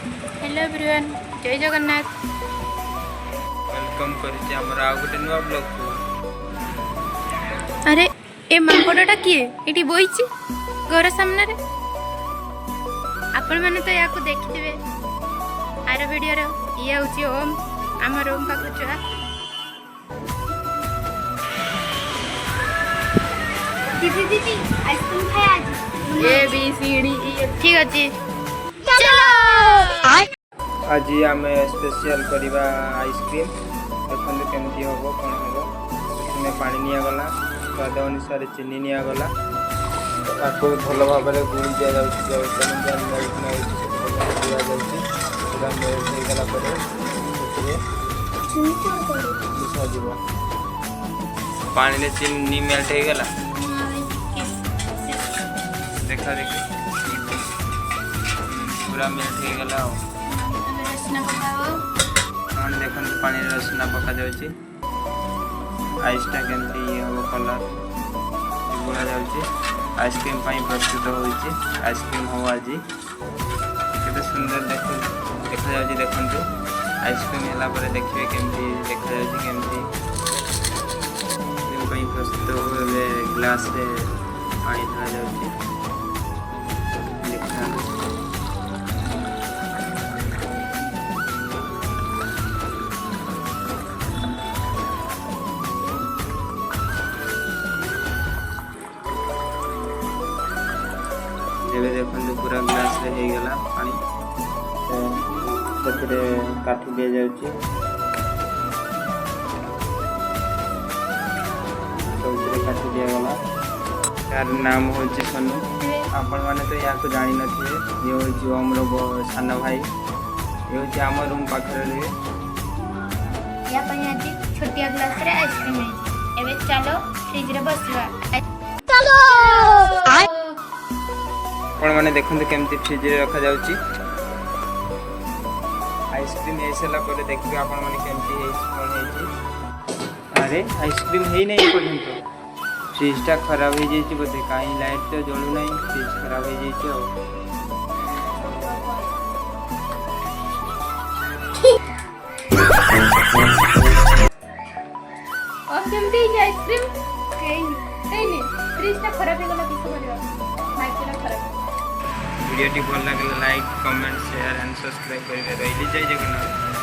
Hello everyone, जय Jagannath. Welcome करुचे हमर आ गोटे नुआ ब्लॉग को। अरे ए मांकड़टा किए एटी बोईची घर सामने रे। आपण माने तो याको देखिथिबे आर वीडियो रे। ये होची ओम, हमर ओम का कुचरा। दीदी दीदी आइसक्रीम खाए आज। A B C D E ठीक अछि, चलो। आज आम स्पेशल करवा आइसक्रीम। देखते केमती हम कौन हम। इसमें पानी निगला, स्वाद अनुसार चीनी निगला, भल भाव गुड़ दि जागला पानी में चीनी मेल्ट हो गला। देखा देखी पूरा मेल्ट हो गला। देखो पानी रसना पका जाऊँगी। आइसटा केमती हम कलर गुड़ा जाऊँगी। आइसक्रीम प्रस्तुत होती। आइसक्रीम हम आज केते सुंदर देखा जाऊँगी। देखु आइसक्रीम है देखिए केमती देखा जाऊँगी। केमती प्रस्तुत हुए ग्लास रे पानी धरा जाऊँगी। देखो पूरा ग्लास रे हो गला पानी। काठी दि जाऊँगी। काटी दिगला। यार नाम हूँ सोनू। आपण मैंने तो या जानी थे। ये हूँ ओम रो सान भाई। ये हूँ आम रूम पाखे छोटिया ग्लास रे आइसक्रीम है। एबे चलो फ्रिज रे बसवा। चलो आपण मैंने देखते केमती फ्रिज रे रखा जाउची। आइसक्रीम हो सारा पर देखिए आपण मैंने केमती कौन है। अरे आइसक्रीम है नहीं पर्यंत फ्रिजटा खराब हो जाए बोधे। कहीं लाइट तो जलू ना, फ्रिज खराब हो जाए। आइसक्रीम फ्रिजटा खराब हो गला किस करबा। माइकटा खराब। वीडियो टी भल लगे like comment share and subscribe करेंगे। रही जय जगन्नाथ।